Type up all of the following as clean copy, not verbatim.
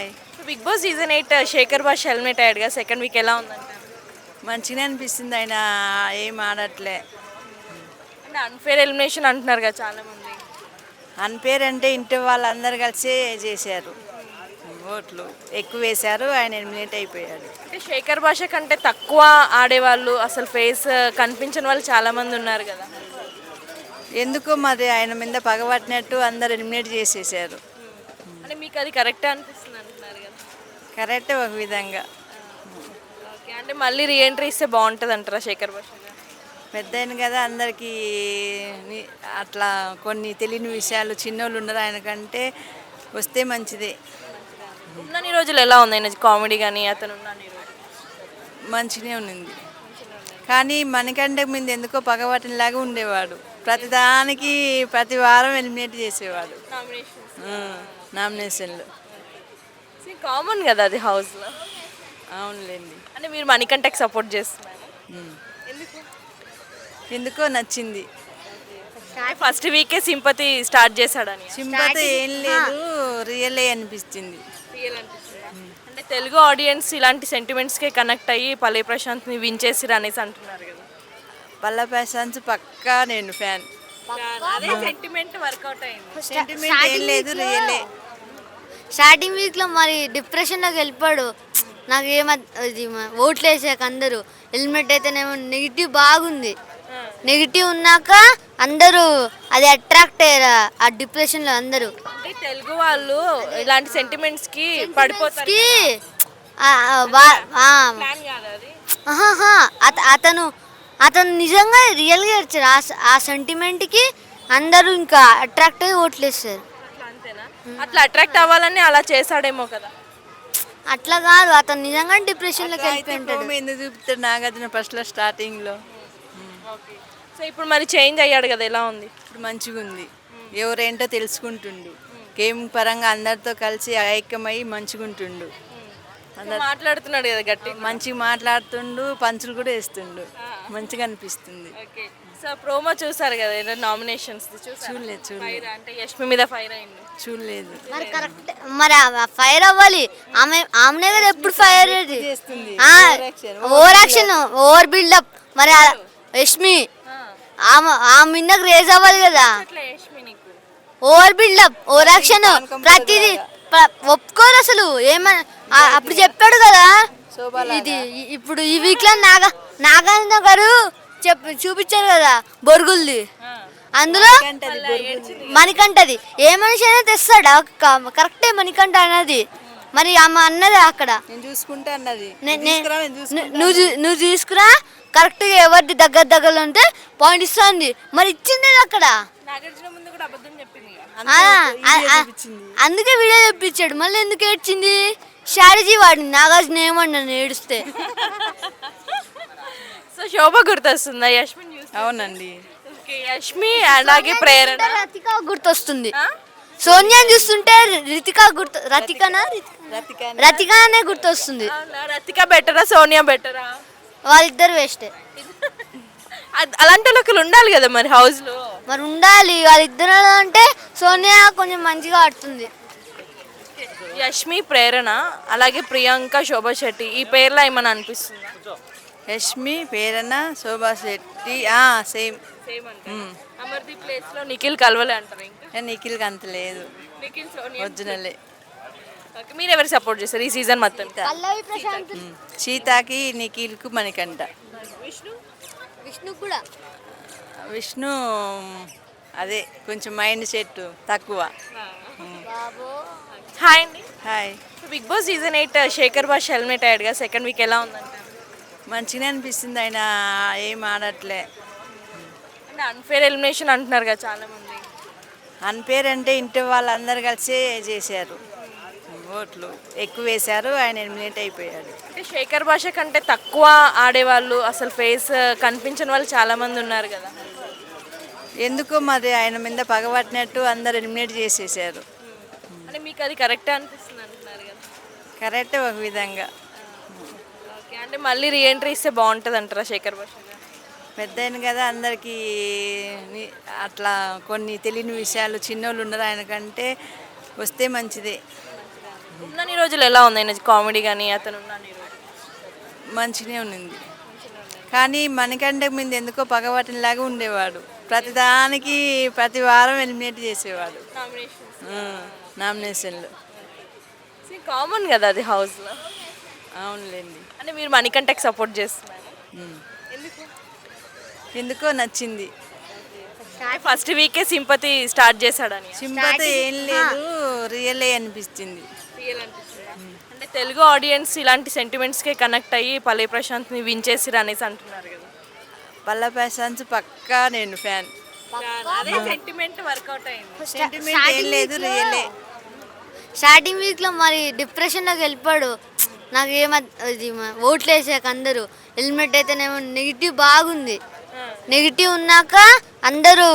Hi. Bigg Boss season 8 Shekhar Bhasha helmet అయ్యాడుగా second week ఎలా ఉందంటారు? మంచిగానే అనిపిస్తుంది, ఆయన ఏం ఆడట్లే. అంటే అన్ఫేర్ ఎలిమినేషన్ అంటున్నారు కదా చాలా మంది. అన్పేర్ అంటే ఇంటి వాళ్ళందరూ కలిసి చేశారు, ఓట్లు ఎక్కువ వేశారు, ఆయన ఎలిమినేట్ అయిపోయాడు. అంటే శేఖర్ భాష కంటే తక్కువ ఆడేవాళ్ళు అసలు ఫేస్ కనిపించని వాళ్ళు చాలా మంది ఉన్నారు కదా. ఎందుకో మరి ఆయన మీద పగబట్టినట్టు అందరు ఎలిమినేట్ చేసేసారు. అంటే మీకు అది కరెక్టే అనిపిస్తుంది అంటున్నారు కదా. కరెక్టే ఒక విధంగా. ఓకే, అంటే మళ్ళీ రీఎంట్రీ ఇస్తే బాగుంటుంది అంటారా శేఖర్ భాష? పెద్ద ఆయన కదా, అందరికీ అట్లా కొన్ని తెలియని విషయాలు చిన్నోళ్ళు ఉన్నారు, ఆయనకంటే వస్తే మంచిదే. ఉన్నన్ని రోజులు ఎలా ఉంది ఆయన కామెడీ కానీ అతను ఉన్నన్ని రోజులు? మంచిగానే ఉంది, కానీ మనకంటే మీద ఎందుకో పగబట్టినలాగా ఉండేవాడు. ప్రతిదానికి ప్రతి వారం ఎలిమినేట్ చేసేవాడు నామినేషన్లు. కామన్ కదా అది హౌస్లో. అవునులేండి. అంటే మీరు మణికంఠకి సపోర్ట్ చేస్తున్నారు ఎందుకు? ఎందుకో నచ్చింది. ఫస్ట్ వీకే సింపతి స్టార్ట్ చేశాడని. సింపతి ఏం లేదు, రియలే అనిపిస్తుంది. అంటే తెలుగు ఆడియన్స్ ఇలాంటి సెంటిమెంట్స్కే కనెక్ట్ అయ్యి పల్లె ప్రశాంత్ని విన్ చేసిరు అనేసి అంటున్నారు కదా. పల్ల ఫ్యాషన్స్ పక్కా నేను ఫ్యాన్. అదే సెంటిమెంట్ వర్కౌట్ అయింది. సెంటిమెంట్ ఏం లేదు, రియలే. స్టార్టింగ్ వీక్లో మరి డిప్రెషన్లోకి వెళ్ళిపోయాడు. నాకు ఓట్లు వేసాక అందరూ హెల్మెట్ అయితేనేమో నెగిటివ్ బాగుంది. నెగిటివ్ ఉన్నాక అందరూ అది అట్రాక్ట్ అయ్యారు ఆ డిప్రెషన్లో అందరూ. అంటే తెలుగు వాళ్ళు ఇలాంటి సెంటిమెంట్స్ కి పడిపోతారు. అతను అతను నిజంగా రియల్గా ఇచ్చారు ఆ సెంటిమెంట్కి. అందరూ ఇంకా అట్రాక్ట్ అయ్యి ఓట్లు వేస్తారు. అట్లా అట్రాక్ట్ అవ్వాలని అలా చేశాడేమో కదా. అట్లా కాదు, అతను నిజంగా డిప్రెషన్లోకి వెళ్ళిపోయింటాడు. ఎందుకు చూపుతాడు నాగార్జున ఫస్ట్లో స్టార్టింగ్లో. సో ఇప్పుడు మరి చేంజ్ అయ్యాడు కదా, ఎలా ఉంది? ఇప్పుడు మంచిగా ఉంది, ఎవరేంటో తెలుసుకుంటుండు. గేమ్ పరంగా అందరితో కలిసి ఐక్యమై మంచిగా ఉంటుండు. మాట్లాడుతున్నాడు కదా గట్టి, మంచిగా మాట్లాడుతుండు, పంచులు కూడా వేస్తుండు, మంచిగా అనిపిస్తుంది. సో ప్రోమో చూసారు కదా ఏదో నామినేషన్స్? చూడలేదు. అంటే యష్మి మీద ఫైర్ అయింది. చూడలేదు. మరి కరెక్ట్, మరి ఫైర్ అవ్వాలి. ఆమెనే కదా ఎప్పుడు ఫైర్ చేస్తుంది, ఓవర్ యాక్షన్, ఓవర్ బిల్డప్. మరి యష్మి ఆమె మీదకి రేజ్ అవ్వాలి కదా. ఓవర్ బిల్డప్, ఓవర్ యాక్షన్, ప్రతిదీ ఒప్పుకోరు అసలు. ఏమన్నా అప్పుడు చెప్పాడు కదా, ఇది ఇప్పుడు ఈ వీక్ లో నాగార్జున గారు చూపించారు కదా బొరుగుల్ది, అందులో మణికంఠది. ఏ మనిషి అయినా తెస్తాడా? కరెక్టే మణికంఠ అన్నది. మరి ఆమె అన్నది అక్కడ చూసుకుంటా అన్నది, నువ్వు తీసుకురా కరెక్ట్గా ఎవరిది దగ్గరలో ఉంటే పాయింట్ ఇస్తుంది. మరి ఇచ్చింది అక్కడ, అందుకే వీడియో చెప్పించాడు. మళ్ళీ ఎందుకు ఏడ్చింది? స్ట్రాటజీ వాడింది. నాగార్జున ఏమన్నా ఏడుస్తే. సో శోభ గుర్తొస్తుందా యష్మి? అవునండి, యష్మి అలాగే ప్రేరణ, రతిక గుర్తొస్తుంది. సోనియాని చూస్తుంటే రతికానే గుర్తొస్తుంది. రతిక బెటరా సోనియా బెటరా? వాళ్ళిద్దరు వేస్టే. అలాంటి ఒకరు ఉండాలి కదా మరి హౌస్ లో. మరి ఉండాలి వాళ్ళిద్దరు. అంటే సోనియా కొంచెం మంచిగా ఆడుతుంది. యష్మి, ప్రేరణ, అలాగే ప్రియాంక, శోభా శెట్టి, ఈ పేర్లో ఏమన్నా అనిపిస్తుందా? యష్మి, ప్రేరణ, శోభా శెట్టి సేమ్. అమర్దీప్ ప్లేస్ లో నిఖిల్ కలవలే అంటారు. ఇంకా నిఖిల్కి అంత లేదు, ఒరిజినలే. మీరు ఎవరు సపోర్ట్ చేస్తారు ఈ సీజన్ మొత్తం? సీతాకి, నిఖిల్కు, మణికంఠ. విష్ణు కూడా. విష్ణు అదే కొంచెం మైండ్ సెట్ తక్కువ. హాయ్ అండి. Hi. Bigg Boss season 8 Shekhar Bhasha helmet అయ్యాడుగా second week ఎలా ఉందంటారు? మంచిగానే అనిపిస్తుంది, ఆయన ఏం ఆడట్లే. అంటే అన్ఫేర్ ఎలిమినేషన్ అంటున్నారు కదా చాలా మంది. అన్పేర్ అంటే ఇంటి వాళ్ళందరూ కలిసి చేశారు, ఓట్లు ఎక్కువ వేశారు, ఆయన ఎలిమినేట్ అయిపోయాడు. అంటే శేఖర్ భాష కంటే తక్కువ ఆడేవాళ్ళు అసలు ఫేస్ కనిపించని వాళ్ళు చాలా మంది ఉన్నారు కదా. ఎందుకో మరి ఆయన మీద పగబట్టినట్టు అందరు ఎలిమినేట్ చేసేసారు. అంటే మీకు అది కరెక్టే అనిపిస్తుంది అంటున్నారు కదా. కరెక్టే ఒక విధంగా. ఓకే, అంటే మళ్ళీ రీఎంట్రీ ఇస్తే బాగుంటుంది అంటారా శేఖర్ భాష? పెద్ద ఆయన కదా, అందరికీ అట్లా కొన్ని తెలియని విషయాలు చిన్నోళ్ళు ఉన్నారు, ఆయనకంటే వస్తే మంచిదే. ఉన్నన్ని రోజులు ఎలా ఉంది ఆయన కామెడీ కానీ అతను ఉన్నన్ని రోజులు? మంచిగానే ఉంది. కానీ మనకంటే ముందు ఎందుకో పగబట్టినలాగా ఉండేవాడు. ప్రతిదానికి ప్రతి వారం ఎలిమినేట్ చేసేవాడు నామినేషన్లు. కామన్ కదా అది హౌస్లో. అవునులేండి. అంటే మీరు మణికంఠకి సపోర్ట్ చేస్తున్నారు. ఉమ్. ఎందుకు? ఎందుకో నచ్చింది. ఫస్ట్ వీకే సింపతి స్టార్ట్ చేశాడని సింపతి ఏం లేదు, రియలే అనిపిస్తుంది. అంటే తెలుగు ఆడియన్స్ ఇలాంటి సెంటిమెంట్స్కే కనెక్ట్ అయ్యి పల్లె ప్రశాంత్ని విన్ చేసిరు అనేసి అంటున్నారు కదా. పల్ల ప్రశాంత్ పక్కా నేను ఫ్యాన్. అదే సెంటిమెంట్ వర్కౌట్ అయింది. సెంటిమెంట్ ఏం లేదు, రియలే. స్టార్టింగ్ వీక్లో మరి డిప్రెషన్లోకి వెళ్ళిపోయాడు. నాకు ఇది ఓట్లు వేసాక అందరూ హెల్మెట్ అయితేనేమో నెగిటివ్ బాగుంది. నెగిటివ్ ఉన్నాక అందరూ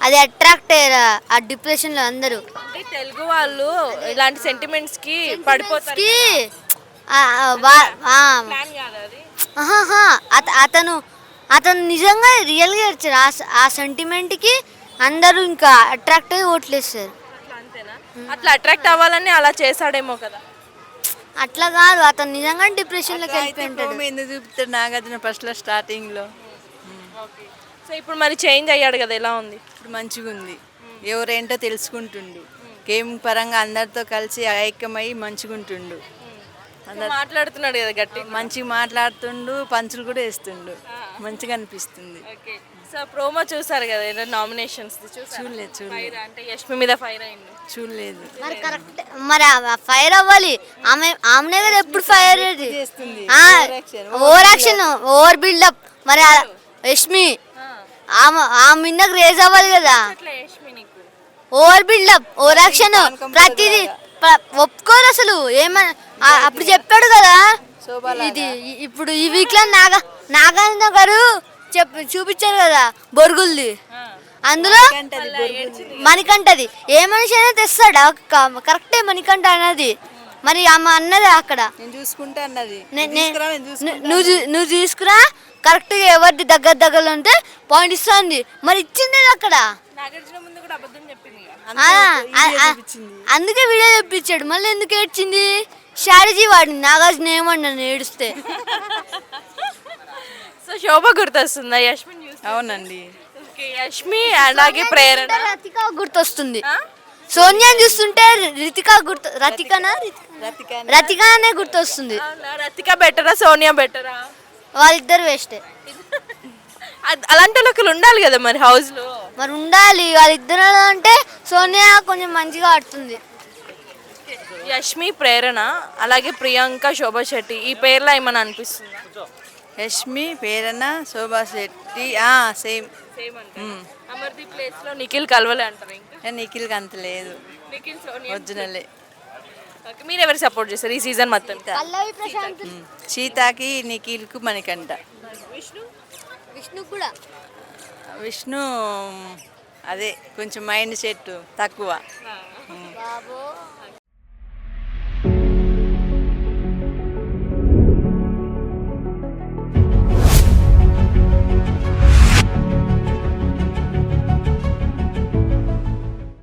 అది అట్రాక్ట్ అయ్యారు ఆ డిప్రెషన్లో అందరూ. అంటే తెలుగు వాళ్ళు ఇలాంటి సెంటిమెంట్స్కి పడిపోతారు. కి ప్లాన్ కాదు అది. ఆహాహా, అతను నిజంగా రియల్గా ఏడ్చారు. ఆ సెంటిమెంట్కి అందరూ ఇంకా అట్రాక్ట్ అయ్యి ఓట్లు వేస్తారు. అట్లా అంతేనా? అట్లా అట్రాక్ట్ అవ్వాలని అలా చేశాడేమో కదా. అట్లా కాదు, అతను నిజంగా డిప్రెషన్లోకి అయితే వెళ్ళిపోయింటాడు. ప్రోమో ఎందుకు చూపుతాడు నాగార్జున ఫస్ట్లో స్టార్టింగ్లో. సో ఇప్పుడు మరి చేంజ్ అయ్యాడు కదా, ఎలా ఉంది? ఇప్పుడు మంచిగా ఉంది. ఎవరేంటో తెలుసుకుంటుండు. గేమ్ పరంగా అందరితో కలిసి ఐక్యమై మంచిగా ఉంటుండు. మాట్లాడుతున్నాడు కదా గట్టి. మంచిగా మాట్లాడుతుండు, పంచులు కూడా వేస్తుండు. మంచిగా అనిపిస్తుంది. ఓకే. సో ప్రోమో చూసారు కదా ఏదో నామినేషన్స్ చూడలేదు. అంటే యష్మి మీద ఫైర్ అయింది. చూడలేదు. మరి కరెక్ట్, మరి ఫైర్ అవ్వాలి. ఆమెనే కదా ఎప్పుడు ఫైర్ అయ్యేది. చేస్తుంది. Over action, over buildup. మరి యష్మి ఆమె మీదకి రేజ్ అవ్వాలి కదా. అట్లా యష్మి నీకు ఓవర్ బిల్డప్, ఓవర్ యాక్షన్, ప్రతిదీ ఒప్పుకోరు అసలు. అప్పుడు చెప్పాడు కదా ఇది. ఇప్పుడు ఈ వీక్ లో నాగార్జున గారు చూపించారు కదా బొరుగుల్ది. అందులో మణికంఠది ఏ మనిషి అయినా తెస్తాడా? కరెక్టే మణికంఠ అన్నది. మరి ఆమె అన్నది అక్కడ నేను చూసుకుంటా అన్నది. నువ్వు తీసుకురా, కరెక్ట్గా ఎవరిది దగ్గరలో ఉంటే పాయింట్ ఇస్తుంది. మరి ఇచ్చింది అక్కడ. నాగార్జున ముందు కూడా అబద్ధం చెప్పింది. అందుకే వీడియో చెప్పించాడు. మళ్ళీ ఎందుకు ఏడ్చింది? స్ట్రాటజీ వాడింది. నాగార్జున ఏమన్నా ఏడుస్తే. సో శోభ గుర్తొస్తుందా యష్మిని చూస్తే? అవునండి. ఓకే, యష్మి అలాగే ప్రేరణ. రతిక గుర్తొస్తుంది. సోనియాని చూస్తుంటే రతికానే గుర్తొస్తుంది. రతిక బెటరా సోనియా బెటరా? వాళ్ళిద్దరు వేస్టే. అలాంటి వాళ్ళకి ఉండాలి కదా మరి హౌస్ లో. మరి ఉండాలి వాళ్ళిద్దరు. అంటే సోనియా కొంచెం మంచిగా ఆడుతుంది. యష్మి ప్రేరణ అలాగే ప్రియాంక శోభా శెట్టి ఈ పేర్లో ఏమన్నా అనిపిస్తుందా? యష్మి, ప్రేరణ, శోభా శెట్టి సేమ్. అమర్దీప్ ప్లేస్ లో నిఖిల్ కలవలే అంటారు. ఇంకా నిఖిల్కి అంత లేదు. నిఖిల్ సోనియా ఒరిజినలే. మీరు ఎవరు సపోర్ట్ చేస్తారు ఈ సీజన్ మొత్తం? సీతాకి, నిఖిల్కు, మణికంఠ. విష్ణు కూడా. విష్ణు అదే కొంచెం మైండ్ సెట్ తక్కువ.